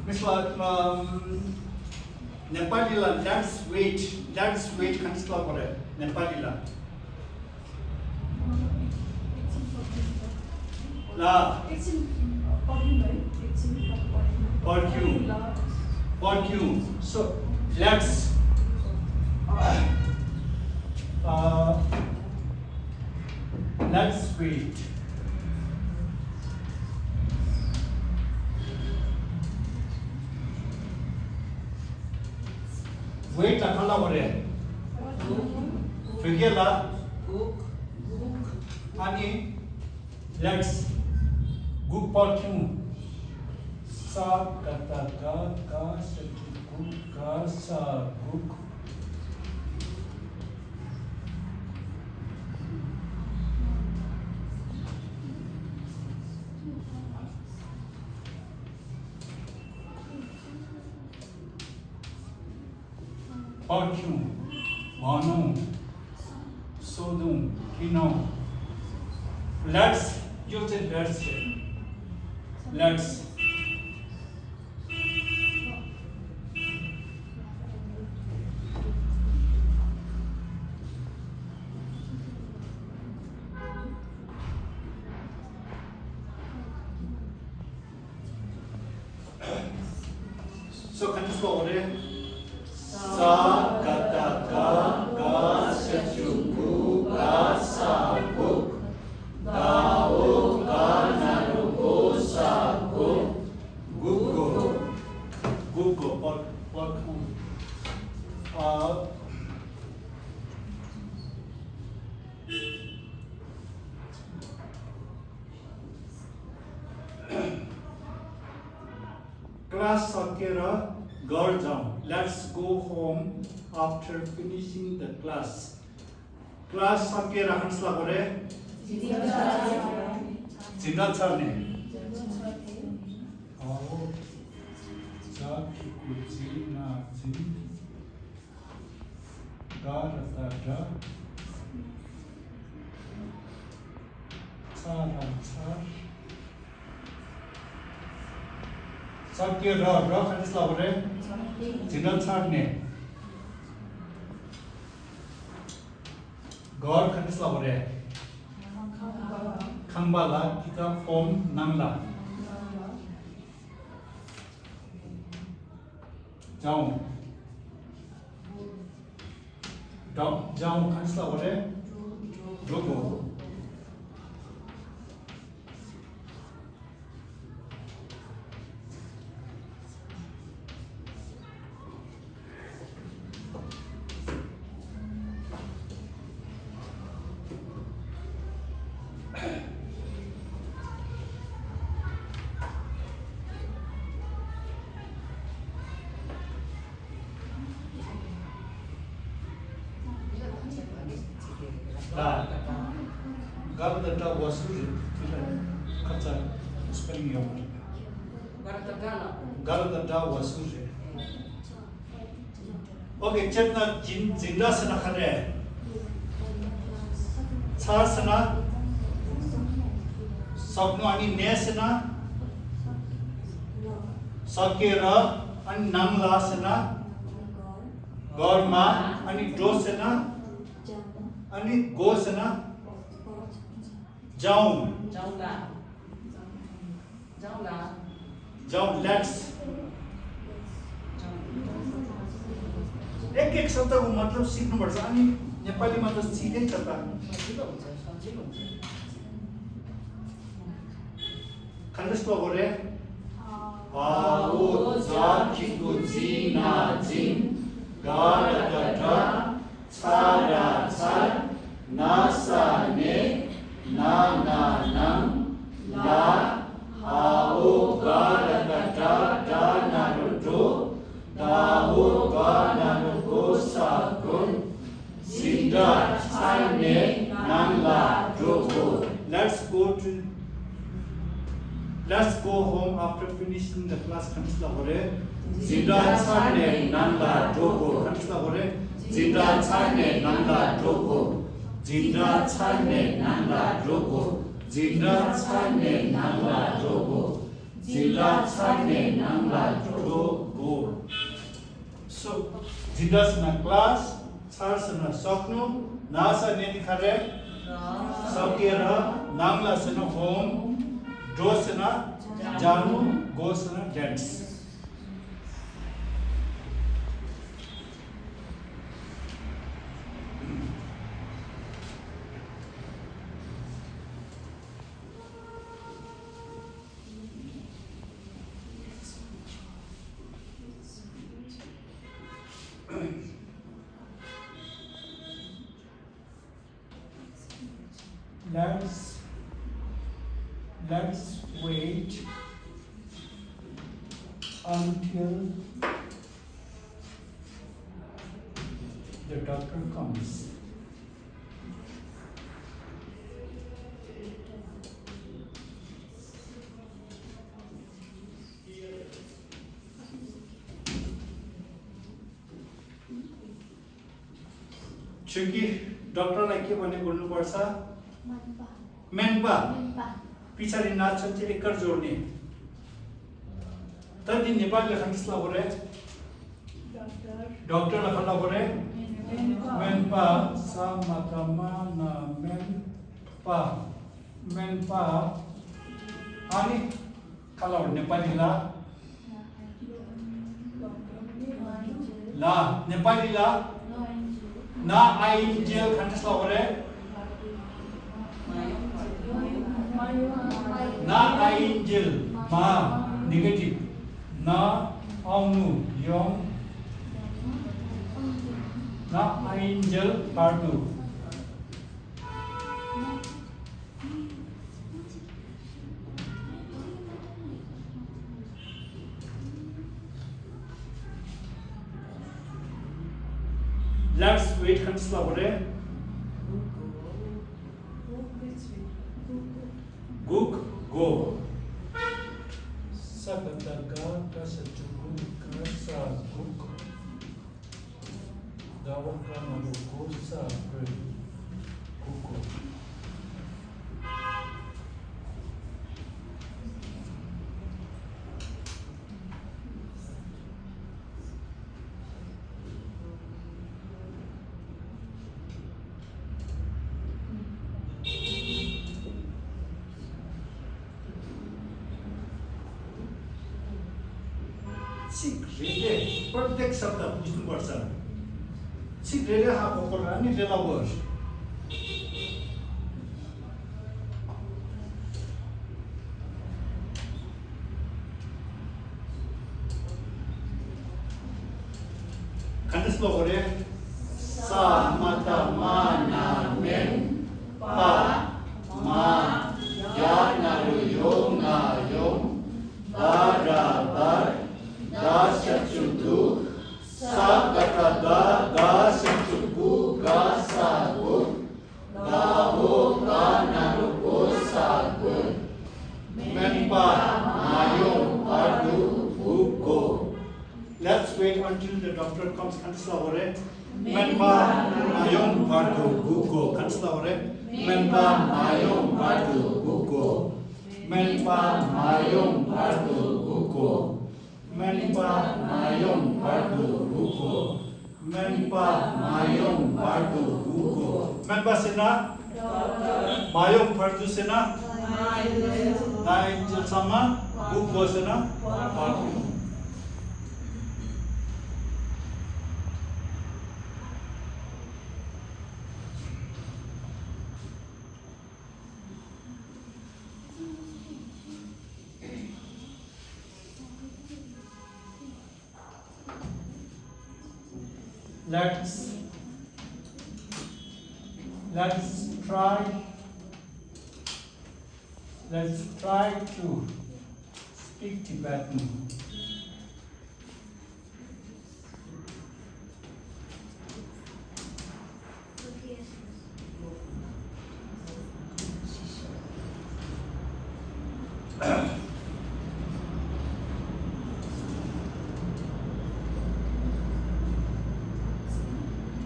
Misal Nepali la that's weight kan sila kore Nepali la. La. It's in perfume. It's in perfume. So let's wait. Wait la kala kore. Figure la. Ani let's good perfume. Sa kata ka setuku ka sa guk. Perfume, भनौं, सोधौं, किनौं. Let's यो चाहिँ let's है. Let's so kan suara sa kata ka secuku ka sa guk tau ka naruko sa guk gugo perku class सकेर घर जाऊं. Let's go home after finishing the class. Class सकेर हान्सला गरे जिंदा छर्ने आओ जाकी कुची ना जिन गारता गा छारा छार सकेर हान्सला गरे जिंदा छर्ने घर हान्सला गरे खांबाला kita form nangla जाऊं हान्सला गरे जोगो Garda wasuje kata spelling yo garda wasuje. Okay, chetna jinda sana khare char sana sakno ani ne sana sakera ani namla sana gorma ani do sana ani go sana जाऊं let's एक शब्दको मतलब सिक्नुपर्छ. अनि नेपालीमा त सिधै छ त. खान्देसको गरे आओ जाकीको जिना जिन गाडा छारा छार नासा ने na nang la hao ga da naruto hao ga naruko sa gun sinda chane nang la dogo. Let's go home after finishing the class. Kansla gore sinda chane nang la dogo. Kansla gore sinda chane nang la dogo. Jinda chane nangla drogo, jinda chane nangla drogo, जिल्ला छाड्ने नामला जोगो so जिल्लासँग class छाडसँग सक्नु NASA नेतिखारे सकेर नामलासँग home जोसँग जानु गोसँग dance Let's wait until the doctor comes. चूँकि डक्टरलाई के भने बोल्नुपर्छ मेनपा पछाडि नाच्छन् चाहिँ एकर जोड्ने तति नेपाली लेखनस्ला बोले डॉक्टर लखला बोले मेनपा सा मात्रमा न मेनपा अनि कला नेपाली ला नेपाली ला ना आइन्जेल खन्डस्ला बोले ना आइन्जेल मा नेगेटिभ ना आउनु यम ना आइन्जेल पार्टु Let's wait खन्डस्ला बोले Guk go. Sakataga kasachugu kasa guk. Dawaka maruko sa guko. सिक्रेले प्रत्येक शब्द बुझ्नुपर्छ सिक्रेले हाको कुरा नि रेला वर्ड खन्डस्लो गरे सा मता माना मेन पा मा या नारु यो ना यो बराबर Dasyatsudu Sakakada Dasyatsugu Gasagu Gaho Kanaruko Sagu Menpa Mayong Pardu Uko. Let's wait until the doctor comes. Kanslaware Menpa Mayong Pardu Uko. Kanslaware Menpa Mayong Pardu Uko. Menpa Mayong Pardu Uko. Menpa mayong pardu buko. Menpa mayong pardu buko. Menpa sena? Mayong pardu sena? Naik sama buko sena? Pardu. Let's try to speak Tibetan.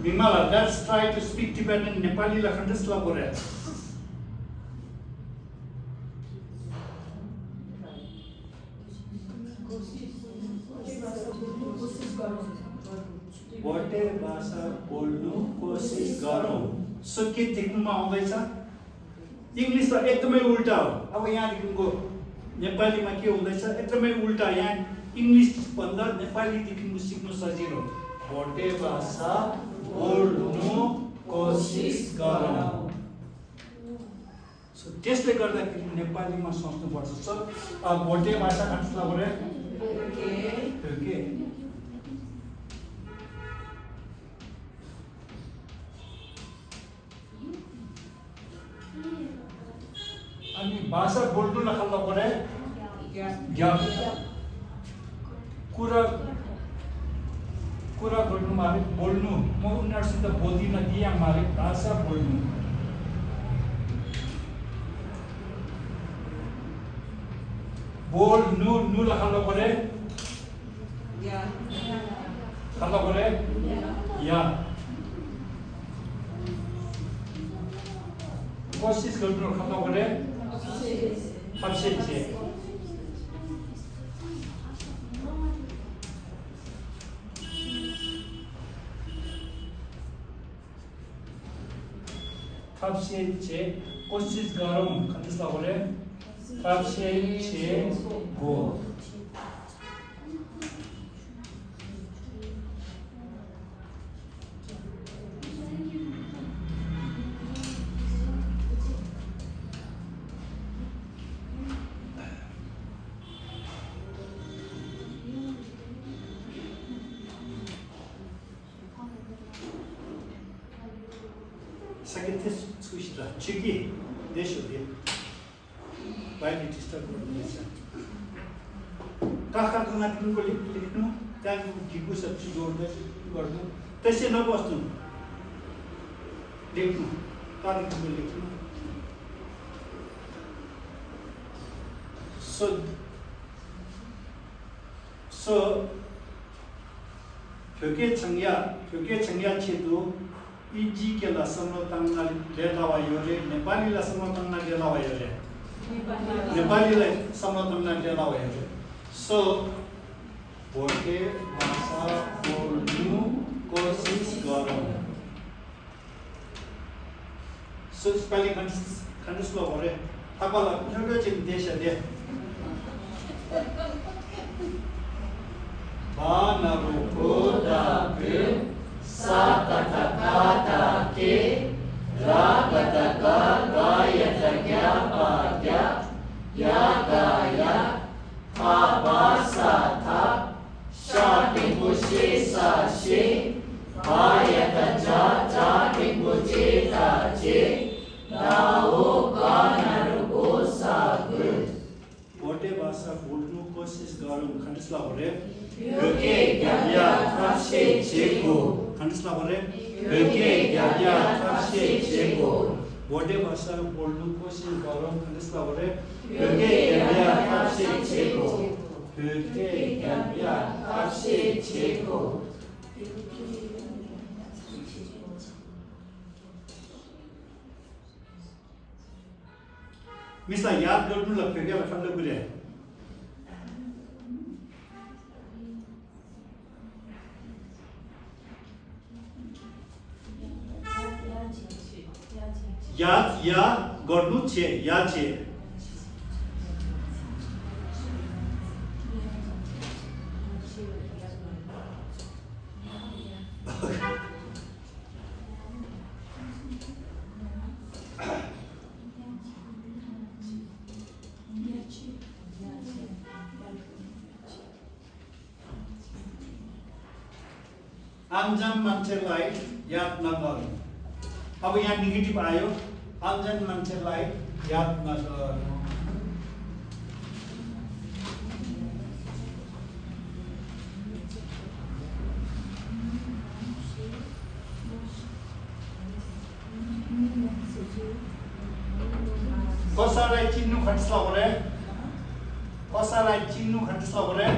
Bimala, let's try to speak Tibetan. Nepali la khandasla bore. भोटे भाषा बोल्नु कोसिस गरौँ। So के देख्नुमा आउँदैछ? English त एकदमै उल्टा हो। अब यहाँदेखिको नेपालीमा के हुँदैछ? एकदमै उल्टा। यहाँ इङ्ग्लिस भन्दा नेपालीदेखिको सिक्नु सजिलो। भोटे भाषा बोल्नु कोसिस गरौँ। सो त्यसले गर्दाखेरि नेपालीमा सोच्नुपर्छ। सो भोटे भाषा खान्छ गरे ओके। अनि भाषा बोल्नु नखाल्नु पर्यो। कुरा गर्नु मारे बोल्नु। म उनीहरूसित बोल्दिनँ कि यहाँ मारे भाषा बोल्नु। बोल्नु नु लखाल्नु पर्यो। खाल्नु पर्यो या। कोसिस गर्नु खाल्नु पर्यो। 합실체 कोशिश गरौँ खन्दिस लगोले 합실체 go Sakit suishita chiki desho de baile tista gornesa kaka kana tinko लेख्नु त्यहाँको घिको सब्जी जोड्दै गर्नु त्यसै नबस्नु लेख्नु तारिखको लेख्नु so 벽에 청야 체도 इजी के लसनो तंगना लेलावा योरे नेपाली लसनो तंगना लेलावा योरे नेपाली लसनो तंगना लेलावा योरे सो भोटे भाषा बोल्नु कोशिश गरौँ सो स्पेलिङ खन्नुस् ल भरे थापाला एउटा चाहिँ देश दे बानरुको दाबे सातकता के रागतका गायतज्ञा पाद्या या गाया थाबासा था शाटिमुषे साशे गायतजा जाटिमुचे ताचे नाओ कानरुको सागु भोटे भाषा बोल्नु कोसिस गरौँ खन्दिसला भरे ओके या थासे चेको खन्दिसला भरे ओके या थासे चेको भोटे भाषा बोल्नु कोसिस गरौँ खन्दिसला भरे ओके या थासे चेको ओके या थासे चेको मिसला याद गर्नु ल फेरि खण्ड गुरे याद या गर्नु छे या छे अनजान मान्छेलाई याद नगर्नु अब यहाँ नेगेटिभ आयो अनजान मान्छेलाई याद नगर्नु कसैलाई चिन्नु खट्छ भने कसैलाई चिन्नु खट्छ भने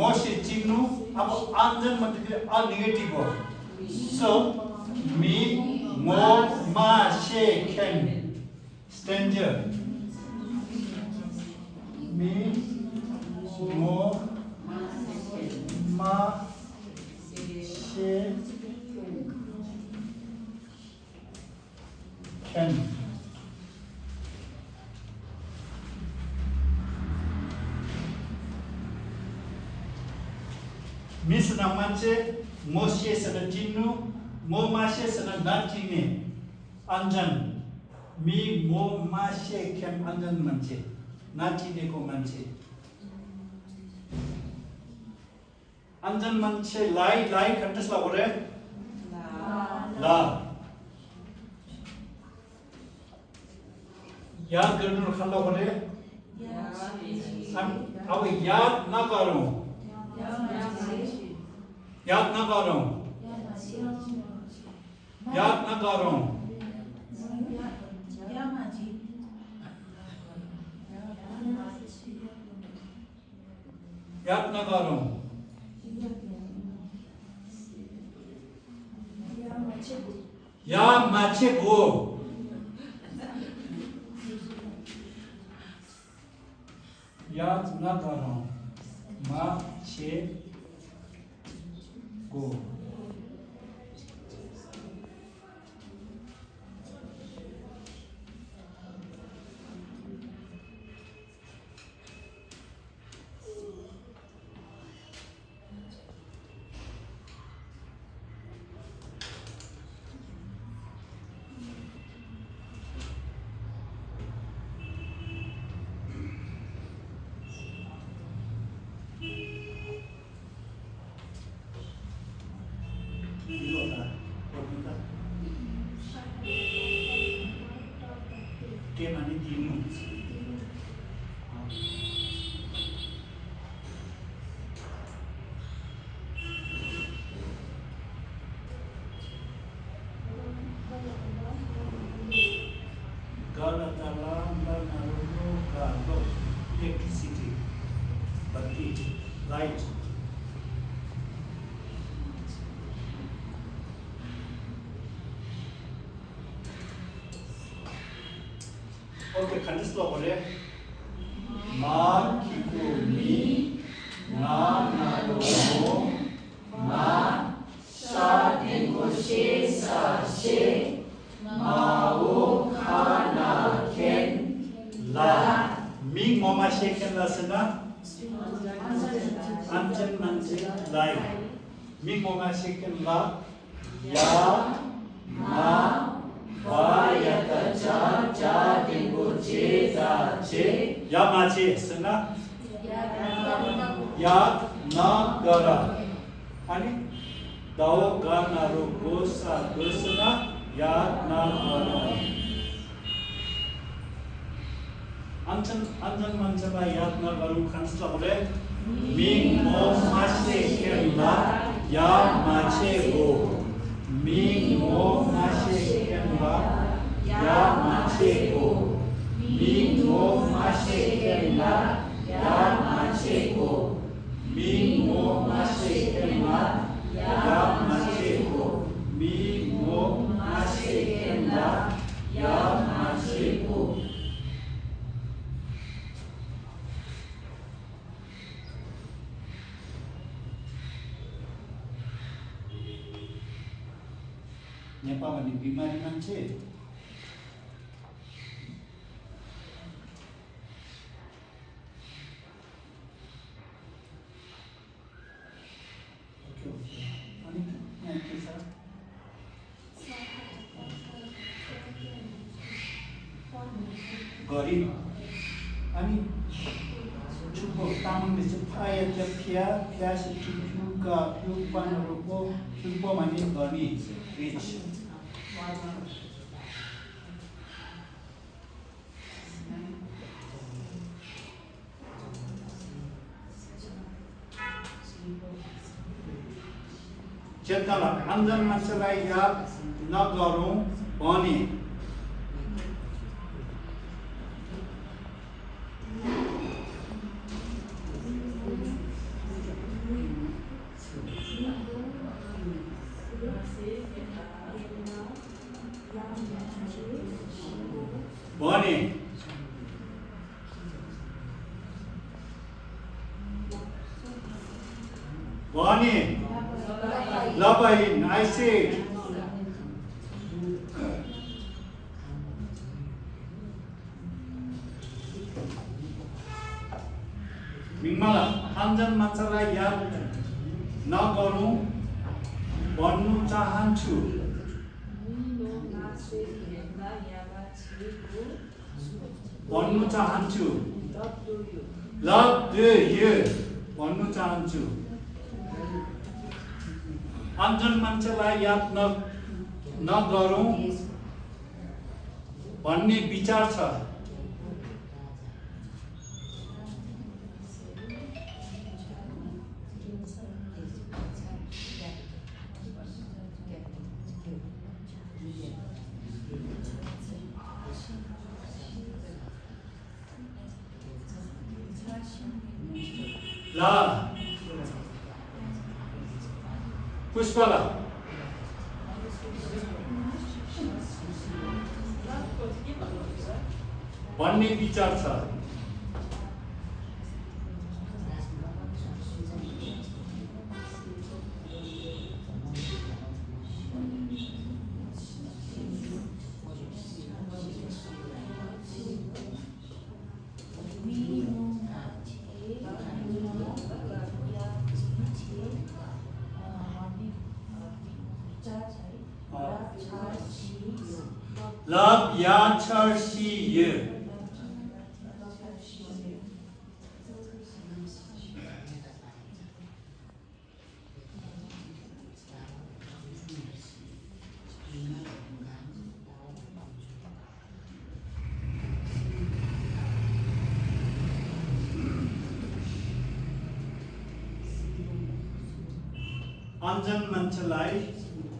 मोसे चिन्नु अब अनजान मतलब नेगेटिभ हो so me Mo ma she can stranger mi mo ma she can Miss Namache, Moshe Sanatinu, Momashe Sanatine, Anjan, Mi Momashe Kem Anjan Manche, Natine Ko Manche. Anjan Manche, lie, Kantas Lavore, La. Yad Gurnu Kalavore, Awe Yad Nagaro. याद ना करो याद ना करो याद ना करो या माचे go याद ना करो माचे go electricity, bati, light. Okay, Khanis lo bole. Ma kiku mi, na lo mo, ma sha dingo she sa she, ma o khana ken la. Ming mama shaken lasana Anjan manche lai Ming mama shaken la ya ma va ya ta cha dingo che za che ya ma che sana ya na gara ani dao ga na ro go sa sana ya na gara Anjan manjala याद ना करूँ खांसला बोले Ming मो माचे केला या माचे go Ming मो माचे केला या माचे go Ming मो माचे केला या माचे गो मिंग मो माचे केला या माचे गो मिंग मो माचे केला या माचे गो नेपाली बिमारी मान्छे अनि यहाँ के छ गरिब अनि चुपो तामाङले चाहिँ फाया फिया फ्यास चुका फ्यु पानहरुको चुपो माने गनी रिच चेतना अन्जन मान्छेलाई याद नगरौँ भने भने Labahin, I say Mingmala, Anjan मान्छेलाई याद नगरौँ भन्नु चाहन्छु Love you भन्नु चाहन्छु अन्जन मान्छेलाई याद नगरौँ भन्ने विचार छ ला पुष्पला भन्ने विचार छ Love ya charshi अन्जन मान्छेलाई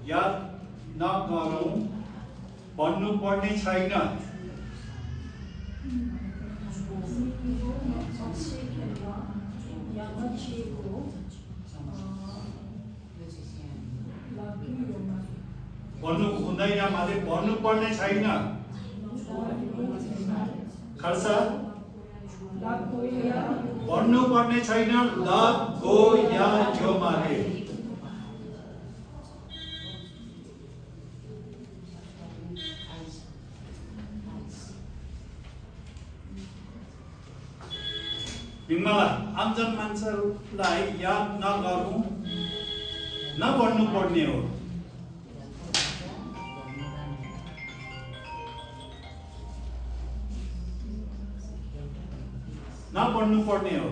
याद नगरौँ भन्नु पर्ने छैन भन्नु हुँदैन माले भन्नु पर्ने छैन खर्च भन्नु पर्ने छैन लभ गो या जो माले Bimala, अन्जन मान्छेलाई याद नगरौँ नभन्नु पर्ने हो नभन्नु पर्ने हो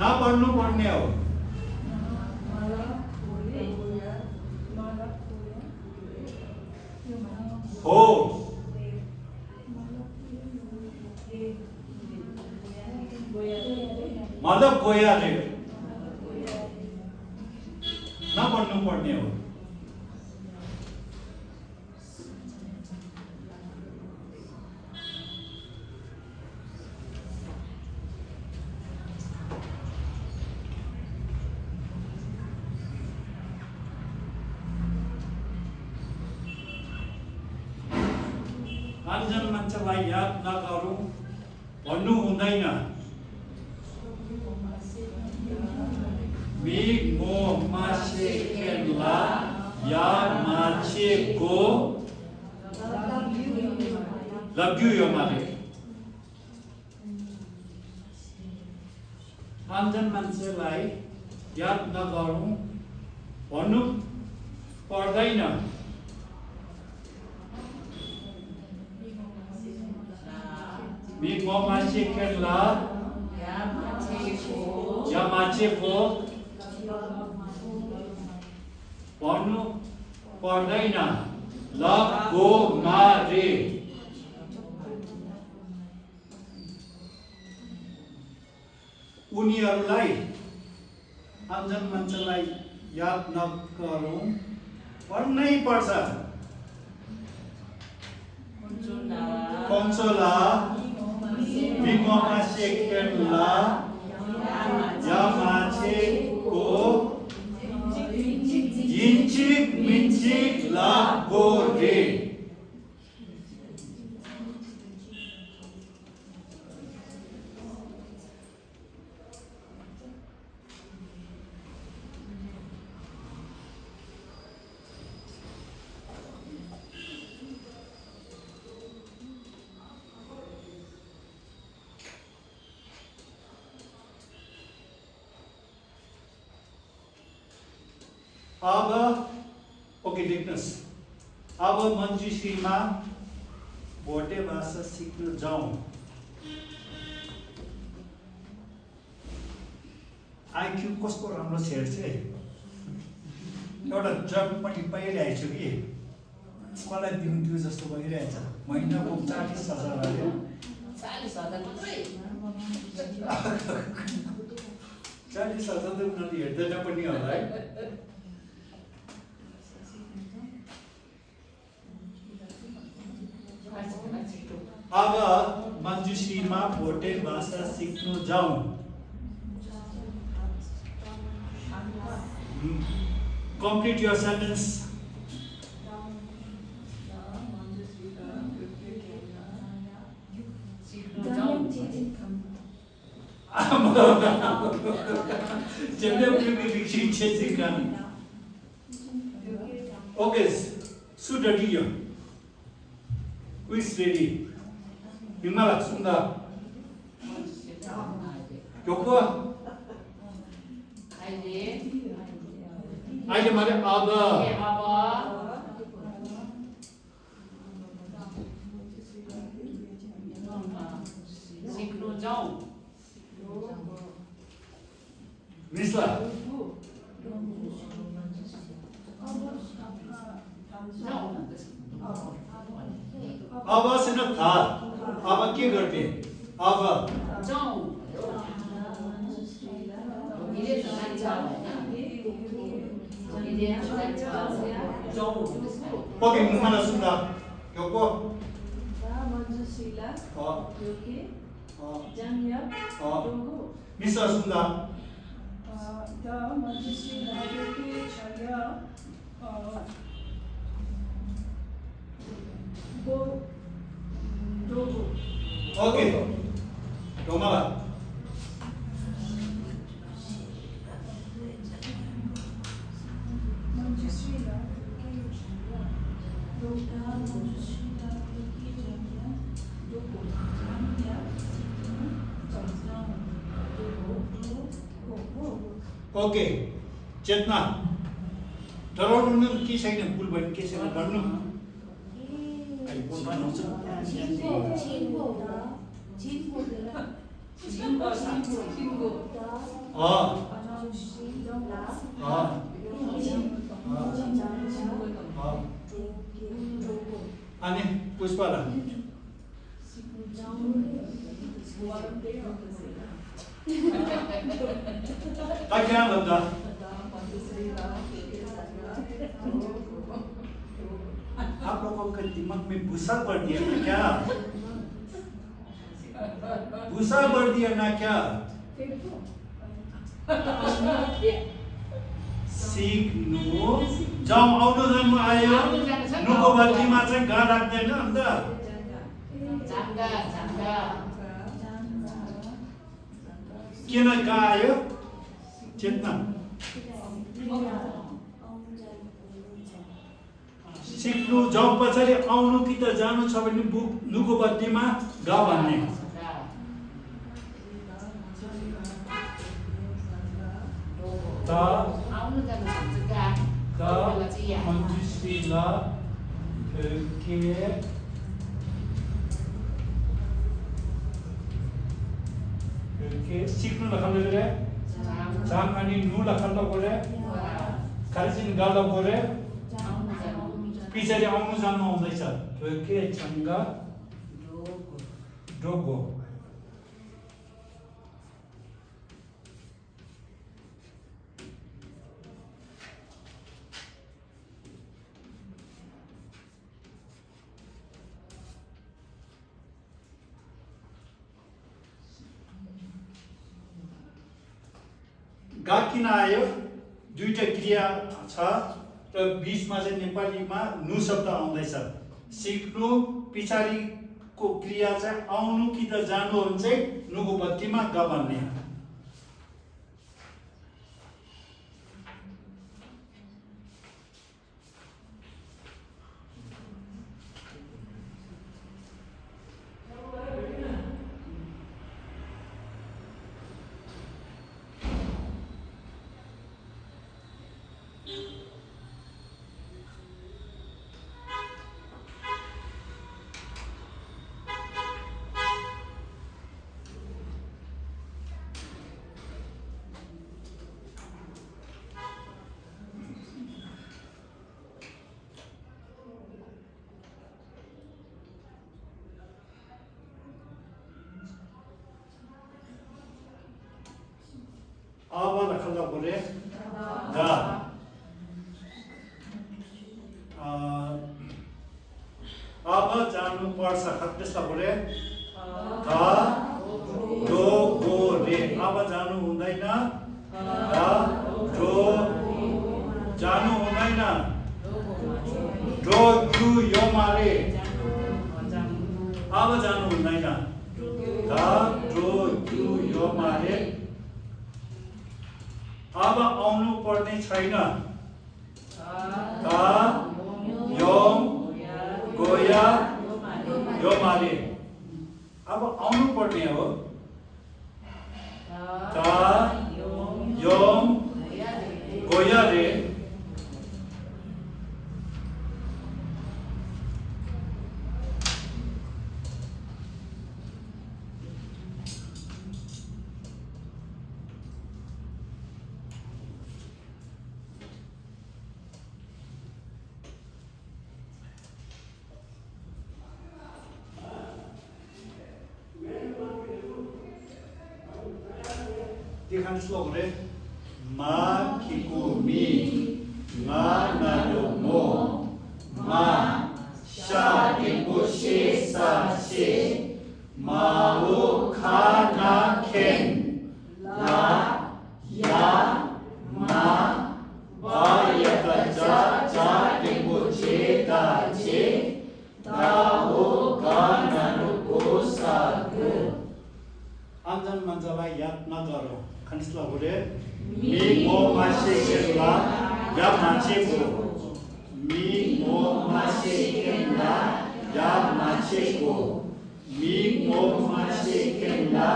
नभन्नु पर्ने हो हो मतलब गोया रे नभन्नु पर्ने हो अन्जन मान्छेलाई याद नगरौँ भन्नु हुँदैन Mi mo masih kenla ya masih go love you yo malik अन्जन मान्छेलाई याद नगरौँ भन्नु पर्दैन Mi mo masih kenla ya masih go भन्नु पर्दैन लभ गो मारे उनीहरूलाई अन्जन मान्छेलाई याद नगरौँ भन्नै पर्छ Consola 미고마시켈라 야마체고 인칙 민칙 라고리 अब ओके लेख्नुहोस् अब मञ्जुश्रीमा भोटे भाषा सिक्न जाउँ आइक्यू कस्तो राम्रो छेड्छ है एउटा जब पनि पाइरहेको छु कि कसलाई दिनु त्यो जस्तो भइरहेछ महिनाको 40,000 हाल्यो 40,000 त उनीहरूले हेर्दैन पनि होला है अब मञ्जुश्रीमा भोटे भाषा सिक्न जाउँ Complete your sentence. Okay, sudah dia. Who is ready? Himala, Sunda. Joko. अहिले मैले अब सिक्नु जाउँ निस्ला अब सिन था अब के गर्ने अब जाउँ ओके मुमाला सुन्दा योको मञ्जुश्रीला योके जान्या निस्ला सुन्दा द मञ्जुश्रीला योके छया गो दोगो ओके दोमाला मञ्जुश्रीला योके छया दोगा मञ्जुश्रीला योके जान्या दोगो जान्या ओके चेतना डराउनु के छैन भुल भयो के छैन भन्नु अहिले बोल भन्नुहुन्छ अनि पुष्पाला क्या भन्छ आप लोगों के दिमाग में भूसा पड़ दिया ना क्या भूसा पड़ दिया ना क्या सिक्नु जाउँ आउनु जानु आयो नुको बत्तीमा चाहिँ गा लाग्दैन अन्त किन गा आयो चेतना सिक्नु जाउँ पछाडि आउनु कि त जानु छ भने नुको बत्तीमा गा भन्ने त मञ्जुश्रीला के सिक्नु लखल्नु रे जाम अनि नु लखल्नु परे खालिसिन गाल्नु परे पछाडि आउनु जानु आउँदैछ के छङ्गा डोगो गा किन आयो दुईटा क्रिया छ र बीचमा चाहिँ नेपालीमा नु शब्द आउँदैछ सिक्नु पछाडिको क्रिया चाहिँ आउनु कि त जानु हो भने चाहिँ नुको बत्तीमा ग भन्ने अब राख्दा बोले दा अब जानु पर्छ त्यसलाई बोले ध दो गो रे अब जानु हुँदैन ध दो जानु हुँदैन दो दु यो मारे अब जानु हुँदैन ध दो दु यो मारे अब आउनु पर्ने छैन योम गोया यो माले अब आउनु पर्ने हो योम गोया रे Dikan slore ma kikumi ma nadomo ma sha ibushi sa shi ma o kana ken la ya ma ba ya ta ja ja ibushi da chi da o kana no ko sa gu anjan manjala yat na garo Kanisla boleh mi mo mashikenla ya machiku mi mo mashikenla ya machiku mi mo mashikenla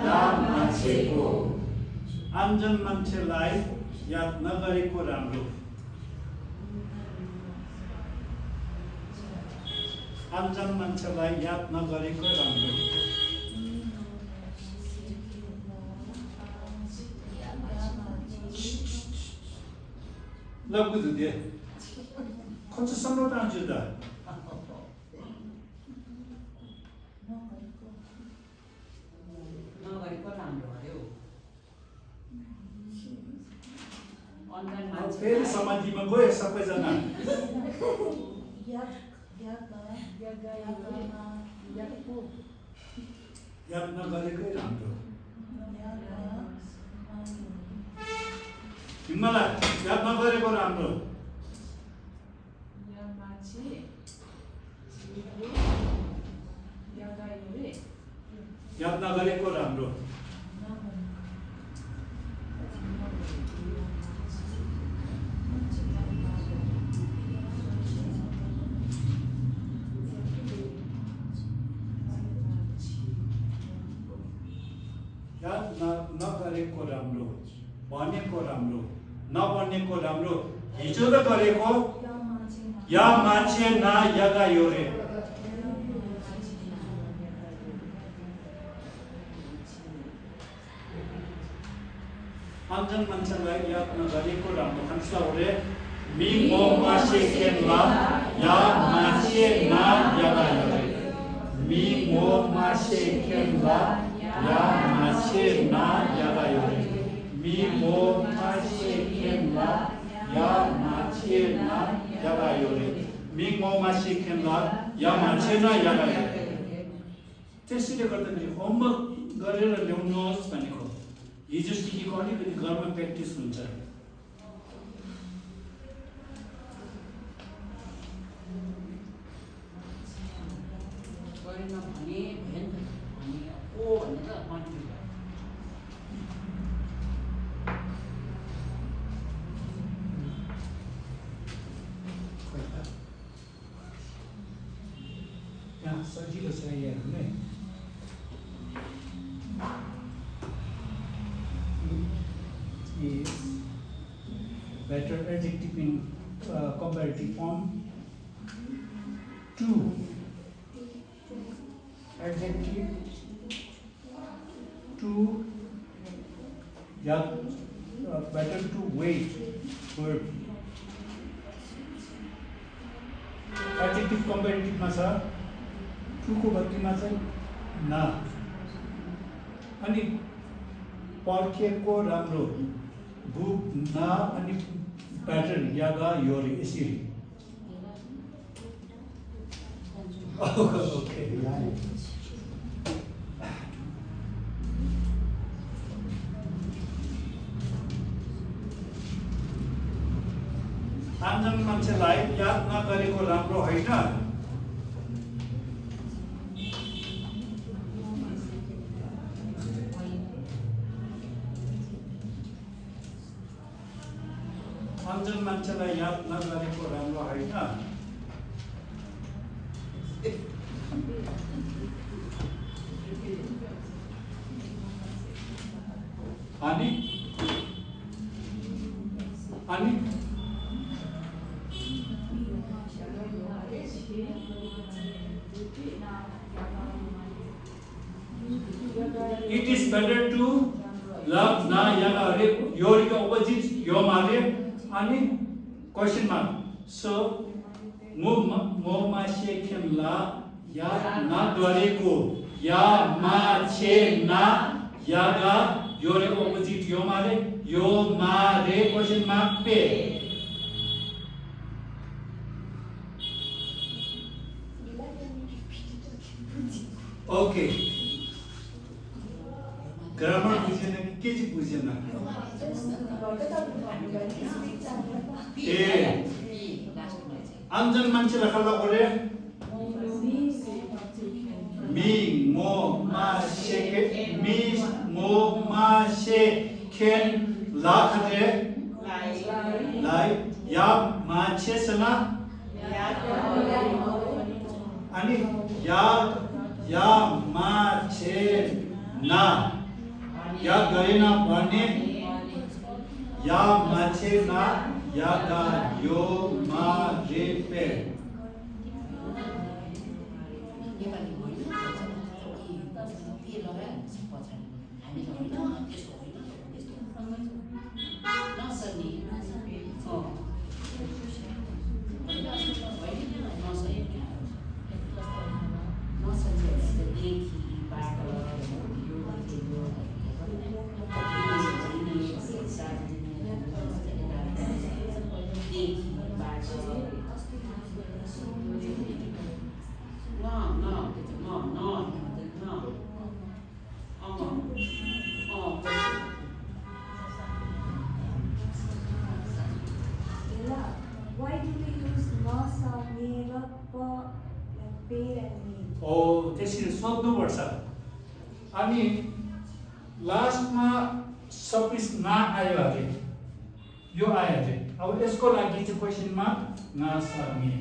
ya machiku anjan manchelai yat nagariko राम्रो anjan manchelai yat nagariko राम्रो Lagu tu dia. Kau tu sama tak juda. नगरेको राम्रो हो online अब फेरि समाधिमा गयो सबैजना याद नगरेकै राम्रो मलाई याद नगरेको राम्रो याद नगरेको राम्रो याद नगरेको राम्रो भनेको राम्रो नबनेको राम्रो हिजो त गरेको या मान्छे ना यगा योरे anjan manchalai याद नगरेको राम्रो खान्सला होरे मी मो मासे केनला या मान्छे ना यगा योरे मी मो मासे केनला या मान्छे ना यगा योरे मी मो मासे केनला या मान्छे ना यगा योरे मी मो मासे केनला या मान्छे ना यगा योरे त्यसैले गर्दाखेरि होमवर्क गरेर ल्याउनुहोस् भनेको हिजो सिकेको अलिकति घरमा प्र्याक्टिस हुन्छ। गरेन भने भेन भने ओ भनेर कन्फ्युज भयो। यहाँ सजिलो छ यहाँ नै is better adjective in comparative form. 2 adjective 2 better to wait verb adjective comparative मा छ 2 को बदलीमा चाहिँ ना अनि पर्खेको राम्रो बुक ना अनि प्याटर्न यागा योरी यसरी ओके आमजन मान्छेलाई याद नगरेको राम्रो होइन। आमजन मान्छेलाई याद नगरेको राम्रो होइन। अनि अनि it is better to love na yaga hare your opposite yo mare ani question mark so mo ma she khem la ya na gareko ya ma che na yaga your opposite yo mare question mark pe okay grammar बुझेन कि के चाहिँ बुझेन ए आमजन मान्छेलाई खल्ला गरे me मो मा शे खेन ला खरे लाई या मान्छे सना अनि या मान्छे ना या गरेना भने या मान्छे ना या गा यो मा रे pay Why do we use na, sa, me, ra, pa, like pe and me? ओ त्यसरी सोध्नुपर्छ अनि लास्टमा सपिस ना आयो अरे यो आयो अरे अब यसको लागि चाहिँ क्वेसनमा ना सा मे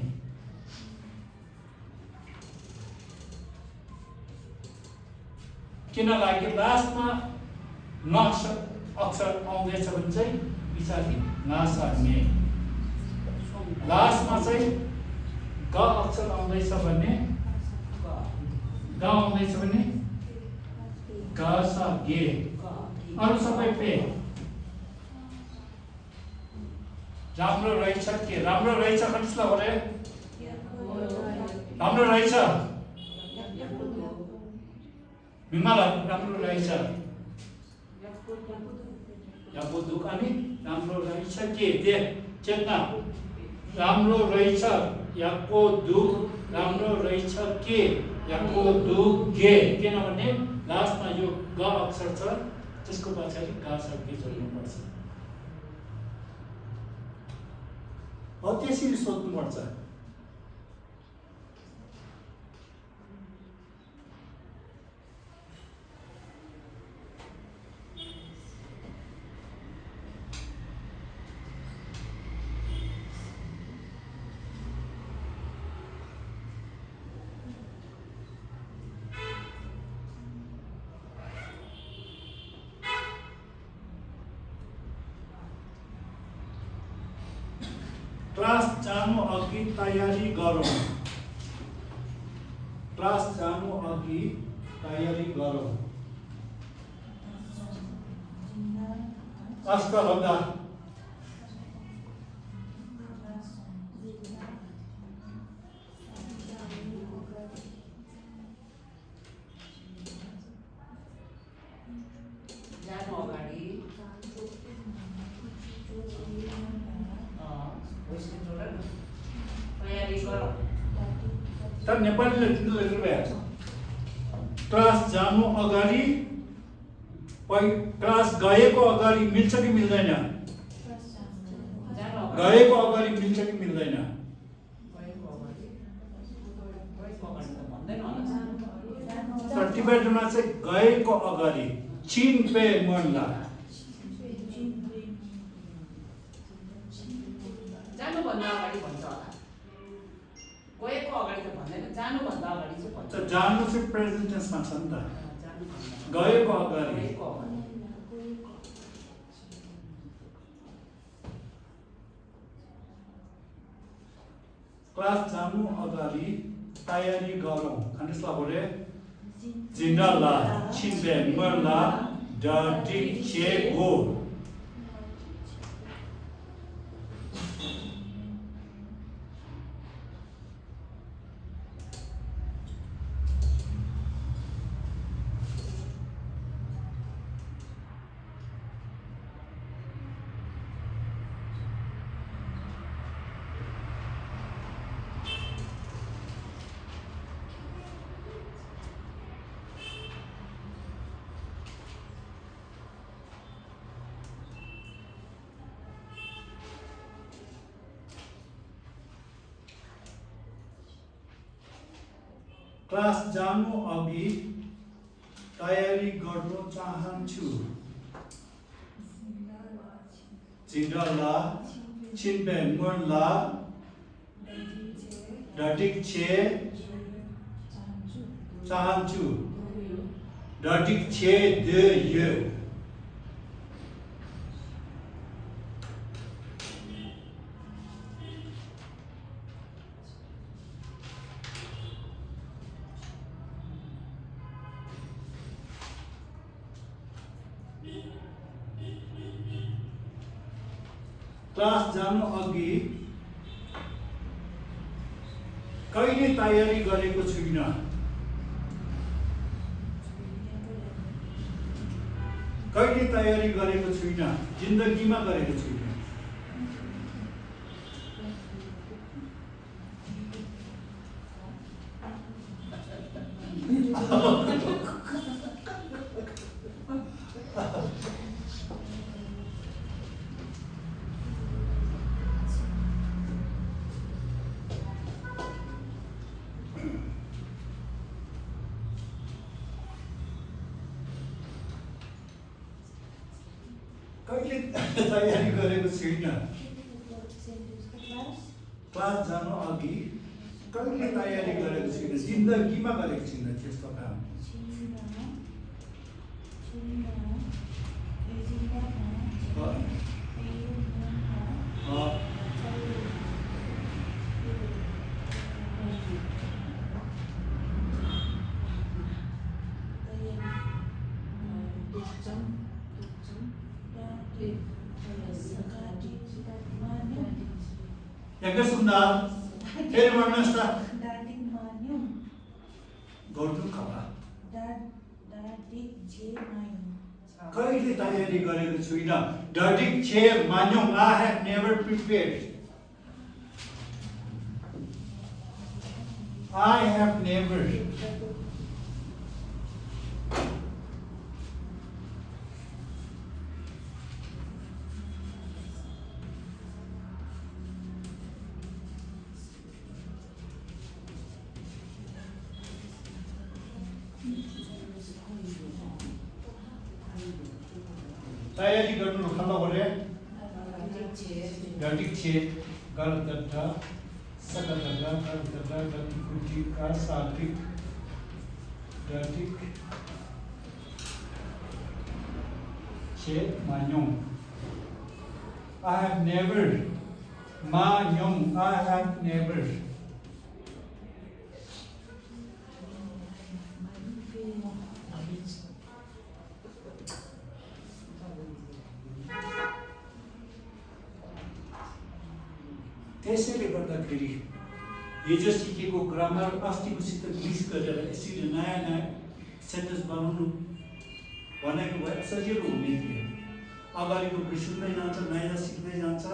किन लागि लास्टमा न अक्षर आउँदैछ भने चाहिँ पछाडि ना सा मे लास्टमा चाहिँ ग अक्षर आउँदैछ भने ग आउँदैछ भने ग स गे अरु सबै पे राम्रो रहेछ के राम्रो रहेछ कतिलाई हो रे राम्रो रहेछ बिमाला राम्रो रहेछ याको दुकानी राम्रो रहेछ के दे चेतना राम्रो रहेछ याको दुख राम्रो रहेछ के याको दुख गे किनभने लास्टमा यो ग अक्षर छ त्यसको पछाडि का शब्द जोड्नुपर्छ। हो त्यसरी सोध्नुपर्छ। क्लास जानु अघि तयारी गरौँ। क्लास जानु अघि तयारी गरौँ। अष्टभन्दा जानु अगाडि तयारी गरौँ। तर नेपालीले तिनीहरूले लेख्नुभएको छ। क्लास जानु अगाडि क्लास गएको अगाडि मिल्छ कि मिल्दैन? गएको अगाडि मिल्छ कि मिल्दैन? तर टिबेटमा चाहिँ गएको अगाडि चिन पे मनला जानुभन्दा अगाडि भन्छ होला। गएको अगाडि त भन्दैन, जानुभन्दा अगाडि चाहिँ भन्छ। त जानु चाहिँ प्रेजेन्ट टेन्समा छ नि त। जानुभन्दा गएको अगाडि गएको अगाडि क्लास जानु अगाडि तयारी गरौँ। खानेसला बोले जिन्डाला छिनबे मरला डटिक चेगो। क्लास जानु अघि तयारी गर्न चाहन्छु। जिन्डाला छिनबे मरला डटिक छे चाहन्छु। डटिक छे de ye क्लास जानु अघि कहिले तयारी गरेको छुइनँ। कहिले तयारी गरेको छुइनँ, जिन्दगीमा गरेको छुइनँ। कहिले तयारी गरेको छुइनँ। क्लास जानु अघि कहिले तयारी गरेको छुइनँ, जिन्दगीमा गरेको छुइनँ त्यस्तो काम। Yang Sunda, फेरि भन्नुहोस् त। गर्नु खबा कहिले तयारी गरेको छुइनँ। डटिक छे मान्यौँ। I have never prepared. I have never तयारी गर्नु खल्ला गरे गटिछे गलदड्डा सकदड्डा गलदड्डा गटिकुटी का सात्विक गटिक छे मान्यों I have never मान्यों I have never त्यसैले गर्दाखेरि हिजो सिकेको ग्रामर अस्तिकोसित मिक्स गरेर यसरी नयाँ नयाँ सेन्टेन्स बनाउनु भनेको भए सजिलो हुने थियो अगाडिको बिर्सिँदै जान्छ नयाँ सिक्दै जान्छ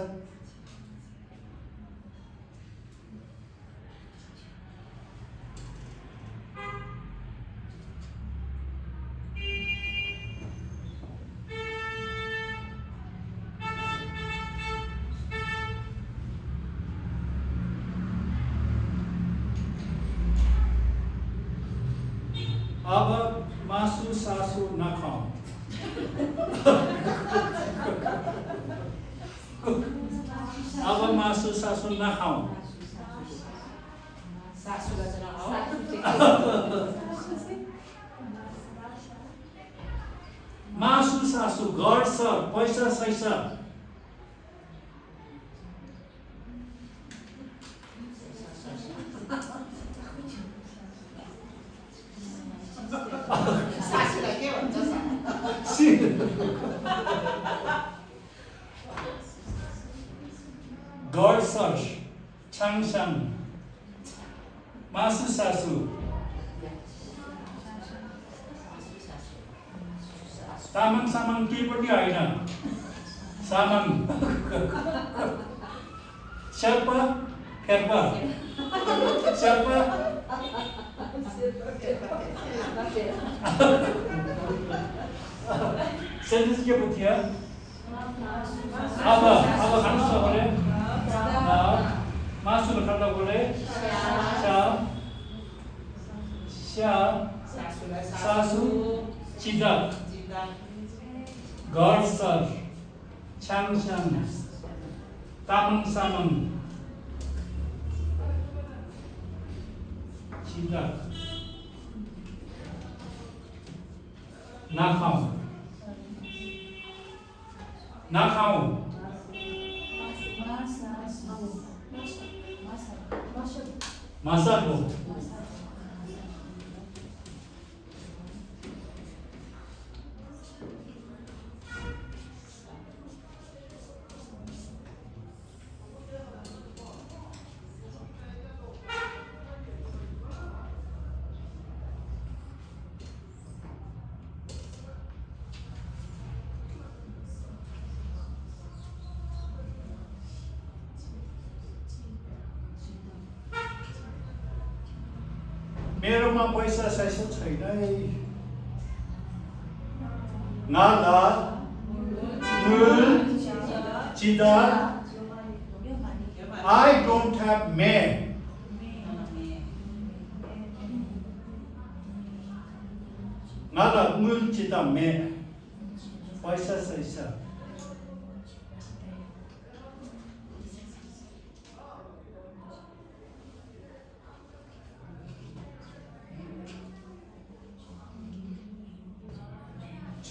अब मासु सासु नखाऊ अब मासु सासु नखाऊ सासूलाई चाहिँ नखाऊ। मासु सासु गर्छ पैसा सैसा सासूलाई के भन्छ गर्छ छाङछाङ मासु सासु तामाङ सामाङ केही पनि होइन सामाङ शेर्पा फेर्पा शेर्पा सेन्टेन्स के पो थियो अब खानु छ भने मासु खाँदा गरे सासु चिदा घर सर छाङछाङ तामाङ सामाङ चिदा नखाऊ नखाऊ मासाको मेरोमा पैसा सैसा छैन है नाला मुल चिदा I don't have me नाला मुल चिदा me पैसा सैसा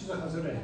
시작하세요.